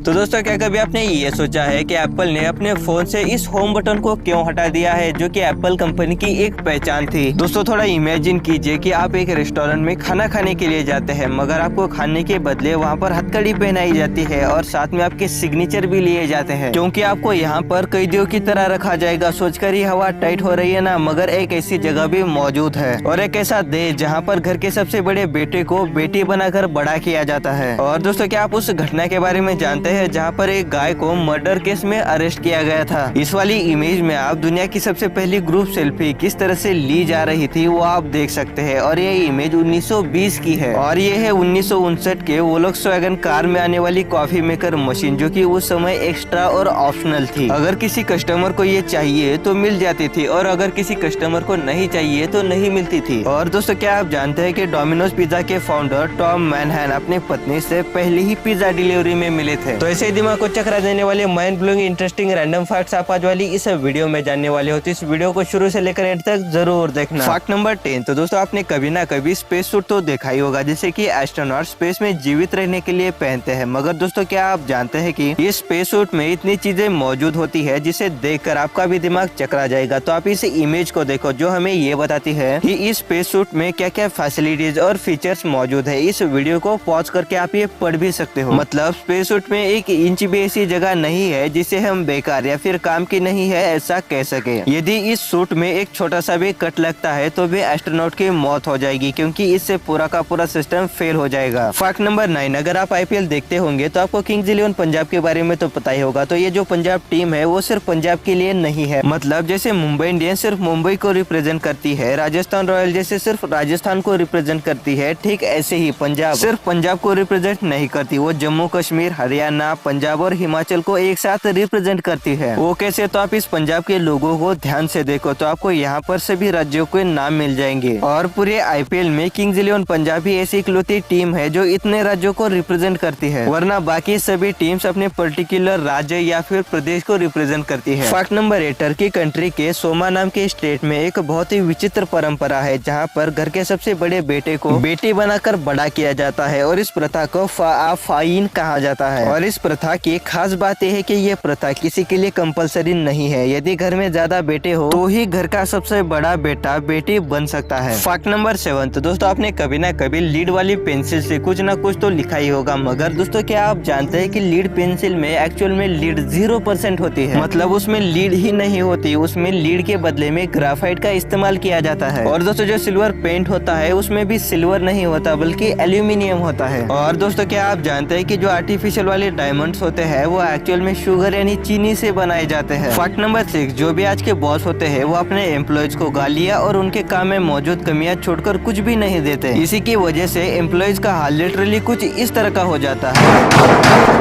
तो दोस्तों क्या कभी आपने ये सोचा है कि एप्पल ने अपने फोन से इस होम बटन को क्यों हटा दिया है, जो कि एप्पल कंपनी की एक पहचान थी। दोस्तों थोड़ा इमेजिन कीजिए कि आप एक रेस्टोरेंट में खाना खाने के लिए जाते हैं, मगर आपको खाने के बदले वहाँ पर हथकड़ी पहनाई जाती है और साथ में आपके सिग्नेचर भी लिए जाते हैं, क्योंकि आपको यहाँ पर कैदियों की तरह रखा जाएगा। सोचकर ही हवा टाइट हो रही है ना, मगर एक ऐसी जगह भी मौजूद है और एक ऐसा देश जहाँ पर घर के सबसे बड़े बेटे को बेटी बनाकर बड़ा किया जाता है। और दोस्तों क्या आप उस घटना के बारे में जानते हैं जहाँ पर एक गाय को मर्डर केस में अरेस्ट किया गया था। इस वाली इमेज में आप दुनिया की सबसे पहली ग्रुप सेल्फी किस तरह से ली जा रही थी वो आप देख सकते हैं। और ये इमेज 1920 की है और ये है 1959 के वोल्क्सवैगन कार में आने वाली कॉफी मेकर मशीन, जो कि उस समय एक्स्ट्रा और ऑप्शनल थी। अगर किसी कस्टमर को ये चाहिए तो मिल जाती थी और अगर किसी कस्टमर को नहीं चाहिए तो नहीं मिलती थी। और दोस्तों क्या आप जानते हैं कि डोमिनोज पिज्जा के फाउंडर टॉम मैनहैन अपनी पत्नी से पहले ही पिज्जा डिलीवरी में मिले थे। तो ऐसे दिमाग को चकरा देने वाले mind blowing interesting random facts आप आज वाली इस वीडियो में जानने वाले हो, तो इस वीडियो को शुरू से लेकर एंड तक जरूर देखना। Fact number 10। तो दोस्तों आपने कभी ना कभी स्पेस सूट तो देखा ही होगा, जिसे कि एस्ट्रोनॉट स्पेस में जीवित रहने के लिए पहनते हैं। मगर दोस्तों क्या आप जानते हैं कि इस स्पेस सूट में इतनी चीजें मौजूद होती है जिसे देखकर आपका भी दिमाग चकरा जाएगा। तो आप इस इमेज को देखो जो हमें ये बताती है कि इस स्पेस सूट में क्या क्या फैसिलिटीज और फीचर्स मौजूद है। इस वीडियो को पॉज करके आप ये पढ़ भी सकते हो। मतलब स्पेस सूट में एक इंच भी ऐसी जगह नहीं है जिसे हम बेकार या फिर काम की नहीं है ऐसा कह सके। यदि इस सूट में एक छोटा सा भी कट लगता है तो भी एस्ट्रोनॉट की मौत हो जाएगी, क्योंकि इससे पूरा का पूरा सिस्टम फेल हो जाएगा। Fact number 9। अगर आप आईपीएल देखते होंगे तो आपको किंग्स 11 पंजाब के बारे में तो पता ही होगा। तो ये जो पंजाब टीम है वो सिर्फ पंजाब के लिए नहीं है। मतलब जैसे मुंबई इंडियंस सिर्फ मुंबई को रिप्रेजेंट करती है, राजस्थान रॉयल जैसे सिर्फ राजस्थान को रिप्रेजेंट करती है, ठीक ऐसे ही पंजाब सिर्फ पंजाब को रिप्रेजेंट नहीं करती, वो जम्मू कश्मीर, हरियाणा, पंजाब और हिमाचल को एक साथ रिप्रेजेंट करती है। वो कैसे? तो आप इस पंजाब के लोगों को ध्यान से देखो तो आपको यहाँ पर सभी राज्यों के नाम मिल जाएंगे। और पूरे आईपीएल में किंग्स 11 पंजाब ही ऐसी इकलौती टीम है जो इतने राज्यों को रिप्रेजेंट करती है, वरना बाकी सभी टीम्स अपने पर्टिकुलर राज्य या फिर प्रदेश को रिप्रेजेंट करती है। Fact number 8। टर्की कंट्री के सोमा नाम के स्टेट में एक बहुत ही विचित्र परंपरा है जहाँ पर घर के सबसे बड़े बेटे को बेटी बनाकर बड़ा किया जाता है और इस प्रथा को फाइन कहा जाता है। और इस प्रथा की खास बात यह है कि ये प्रथा किसी के लिए कंपलसरी नहीं है। यदि घर में ज्यादा बेटे हो तो ही घर का सबसे बड़ा बेटा बेटी बन सकता है। Fact number 7। तो दोस्तों आपने कभी ना कभी लीड वाली पेंसिल से कुछ ना कुछ तो लिखा ही होगा, मगर दोस्तों क्या आप जानते हैं कि लीड पेंसिल में एक्चुअल में लीड 0% होती है। मतलब उसमें लीड ही नहीं होती, उसमें लीड के बदले में ग्राफाइट का इस्तेमाल किया जाता है। और दोस्तों जो सिल्वर पेंट होता है उसमें भी सिल्वर नहीं होता बल्कि एल्यूमिनियम होता है। और दोस्तों क्या आप जानते हैं कि जो आर्टिफिशियल वाले डायमंड्स होते हैं वो एक्चुअल में शुगर यानी चीनी से बनाए जाते हैं। Fact number 6। जो भी आज के बॉस होते हैं वो अपने एम्प्लॉयज को गालियां और उनके काम में मौजूद कमियां छोड़कर कुछ भी नहीं देते। इसी की वजह से एम्प्लॉयज का हाल लिटरली कुछ इस तरह का हो जाता है।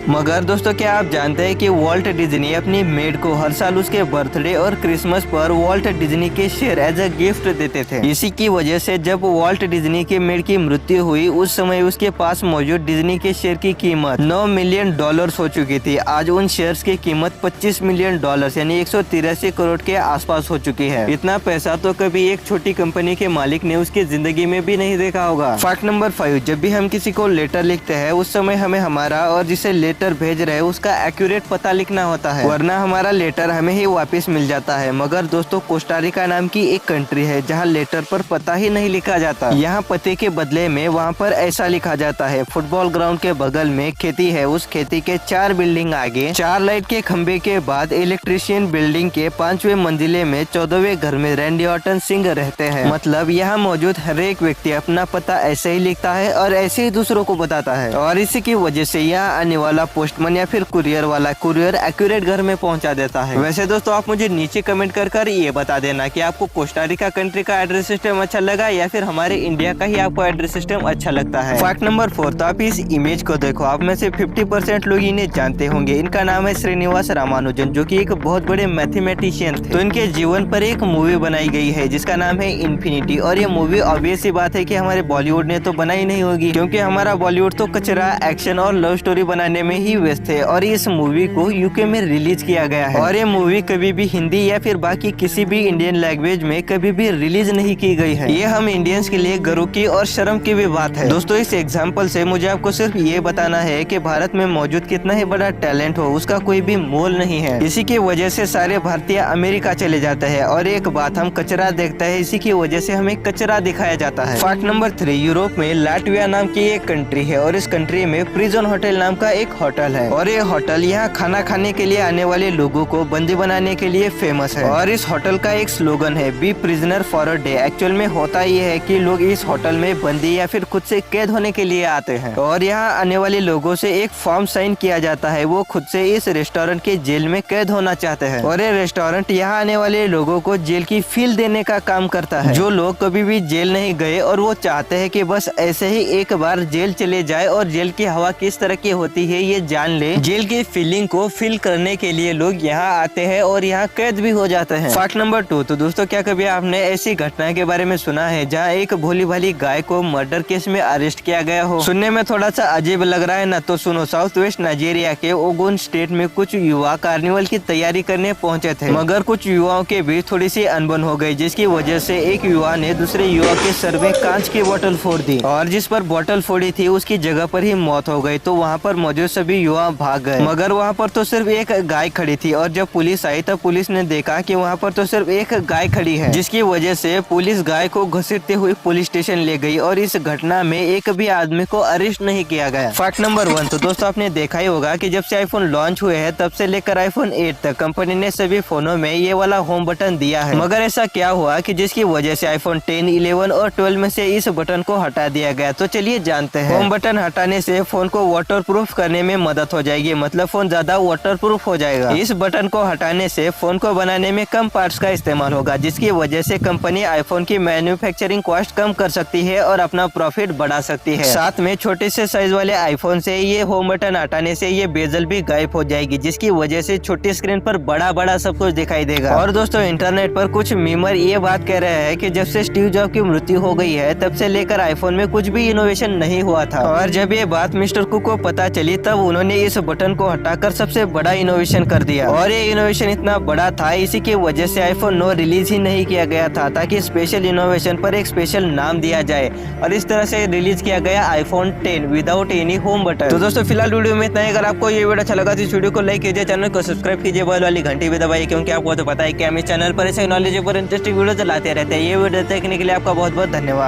मगर दोस्तों क्या आप जानते हैं कि वॉल्ट डिज्नी अपनी मेड को हर साल उसके बर्थडे और क्रिसमस पर वॉल्ट डिज्नी के शेयर एज अ गिफ्ट देते थे। इसी की वजह से जब वॉल्ट डिज्नी के मेड की मृत्यु हुई उस समय उसके पास मौजूद डिज्नी के शेयर की कीमत $9 मिलियन हो चुकी थी। आज उन शेयर्स की कीमत $25 मिलियन यानी 183 करोड़ के आसपास हो चुकी है। इतना पैसा तो कभी एक छोटी कंपनी के मालिक ने उसकी जिंदगी में भी नहीं देखा होगा। Fact number 5। जब भी हम किसी को लेटर लिखते हैं उस समय हमें हमारा और जिसे लेटर भेज रहे हैं उसका एक्यूरेट पता लिखना होता है, वरना हमारा लेटर हमें ही वापस मिल जाता है। मगर दोस्तों कोस्टारिका नाम की एक कंट्री है जहां लेटर पर पता ही नहीं लिखा जाता। यहां पते के बदले में वहां पर ऐसा लिखा जाता है, फुटबॉल ग्राउंड के बगल में खेती है, उस खेती के 4 बिल्डिंग आगे 4 लाइट के खंबे के बाद इलेक्ट्रीशियन बिल्डिंग के 5वें मंजिले में 14वें घर में रैंडी ऑर्टन सिंह रहते हैं। मतलब यहाँ मौजूद हर एक व्यक्ति अपना पता ऐसे ही लिखता है और ऐसे ही दूसरों को बताता है। और इसी की वजह से यहाँ आने वाला पोस्टमैन या फिर कुरियर वाला कुरियर एक्यूरेट घर में पहुंचा देता है। वैसे दोस्तों आप मुझे नीचे कमेंट कर ये बता देना कि आपको कोस्टारिका कंट्री का एड्रेस सिस्टम अच्छा लगा या फिर हमारे इंडिया का ही आपको एड्रेस सिस्टम अच्छा लगता है। Fact number 4। तो आप इस इमेज को देखो, आप में से 50% लोग इन्हें जानते होंगे। इनका नाम है श्रीनिवास रामानुजन, जो कि एक बहुत बड़े मैथमेटिशियन थे। तो इनके जीवन पर एक मूवी बनाई गई है जिसका नाम है इन्फिनिटी। और ये मूवी ऑब्वियस सी बात है कि हमारे बॉलीवुड ने तो बनाई नहीं होगी, क्योंकि हमारा बॉलीवुड तो कचरा एक्शन और लव स्टोरी बनाने में में ही व्यस्त है और इस मूवी को यूके में रिलीज किया गया है और ये मूवी कभी भी हिंदी या फिर बाकी किसी भी इंडियन लैंग्वेज में कभी भी रिलीज नहीं की गई है। ये हम इंडियंस के लिए गर्व की और शर्म की भी बात है। दोस्तों इस एग्जाम्पल से मुझे आपको सिर्फ ये बताना है कि भारत में मौजूद कितना ही बड़ा टैलेंट हो उसका कोई भी मोल नहीं है। इसी की वजह से सारे भारतीय अमेरिका चले जाते हैं और एक बात हम कचरा देखते हैं, इसी की वजह से हमें कचरा दिखाया जाता है। फैक्ट नंबर 3, यूरोप में लाटविया नाम की एक कंट्री है और इस कंट्री में प्रिजन होटल नाम का एक होटल है और ये होटल यहाँ खाना खाने के लिए आने वाले लोगों को बंदी बनाने के लिए फेमस है और इस होटल का एक स्लोगन है be prisoner for a day. Actual में होता ये है कि लोग इस होटल में बंदी या फिर खुद से कैद होने के लिए आते हैं और यहाँ आने वाले लोगों से एक फॉर्म साइन किया जाता है, वो खुद से इस रेस्टोरेंट के जेल में कैद होना चाहते हैं और ये रेस्टोरेंट यहाँ आने वाले लोगों को जेल की फील देने का काम करता है। जो लोग कभी भी जेल नहीं गए और वो चाहते हैं कि बस ऐसे ही एक बार जेल चले जाए और जेल की हवा किस तरह की होती है ये जान ले, जेल की फीलिंग को फील करने के लिए लोग यहाँ आते हैं और यहाँ कैद भी हो जाते हैं। फैक्ट नंबर 2, तो दोस्तों क्या कभी आपने ऐसी घटना के बारे में सुना है जहाँ एक भोली भाली गाय को मर्डर केस में अरेस्ट किया गया हो? सुनने में थोड़ा सा अजीब लग रहा है ना? तो सुनो, साउथ वेस्ट नाइजीरिया के ओगोन स्टेट में कुछ युवा कार्निवल की तैयारी करने पहुंचे थे, मगर कुछ युवाओं के बीच थोड़ी सी अनबन हो गई जिसकी वजह से एक युवा ने दूसरे युवा के सर में कांच की बोतल फोड़ दी और जिस पर बोतल फोड़ी थी उसकी जगह पर ही मौत हो गई। तो वहाँ पर मौजूद सभी युवा भाग गए, मगर वहाँ पर तो सिर्फ एक गाय खड़ी थी और जब पुलिस आई तब पुलिस ने देखा कि वहाँ पर तो सिर्फ एक गाय खड़ी है, जिसकी वजह से पुलिस गाय को घसीटते हुए पुलिस स्टेशन ले गई और इस घटना में एक भी आदमी को अरेस्ट नहीं किया गया। फैक्ट नंबर 1, तो दोस्तों आपने देखा ही होगा कि जब से आईफोन लॉन्च हुए हैं तब से लेकर आईफोन 8 तक कंपनी ने सभी फोनों में ये वाला होम बटन दिया है, मगर ऐसा क्या हुआ कि जिसकी वजह से आईफोन 10, 11 और 12 में से इस बटन को हटा दिया गया? तो चलिए जानते हैं। होम बटन हटाने से फोन को वाटरप्रूफ करने में मदद हो जाएगी, मतलब फोन ज्यादा वाटरप्रूफ हो जाएगा। इस बटन को हटाने से फोन को बनाने में कम पार्ट्स का इस्तेमाल होगा, जिसकी वजह से कंपनी आईफोन की मैन्युफैक्चरिंग कॉस्ट कम कर सकती है और अपना प्रॉफिट बढ़ा सकती है। साथ में छोटे से साइज वाले आईफोन से ये होम बटन हटाने से ये बेजल भी गायब हो जाएगी, जिसकी वजह से छोटी स्क्रीन पर बड़ा बड़ा सब कुछ दिखाई देगा। और दोस्तों इंटरनेट पर कुछ मीमर ये बात कह रहे हैं कि जब से स्टीव जॉब की मृत्यु हो गई है तब से लेकर आईफोन में कुछ भी इनोवेशन नहीं हुआ था और जब ये बात मिस्टर कुक को पता चली तब उन्होंने इस बटन को हटाकर सबसे बड़ा इनोवेशन कर दिया और ये इनोवेशन इतना बड़ा था इसी की वजह से आईफोन 9 रिलीज ही नहीं किया गया था, ताकि स्पेशल इनोवेशन पर एक स्पेशल नाम दिया जाए और इस तरह से रिलीज किया गया iPhone 10 without any home button. तो दोस्तों फिलहाल वीडियो में इतना ही। अगर आपको ये वीडियो अच्छा लगा तो इस वीडियो को लाइक कीजिए, चैनल को सब्सक्राइब कीजिए, बेल वाली घंटी भी दबाइए, क्योंकि आपको तो पता है कि हम इस चैनल पर ऐसे नॉलेजेबल इंटरेस्टिंग वीडियो लाते रहते हैं। ये वीडियो देखने के लिए आपका बहुत बहुत धन्यवाद।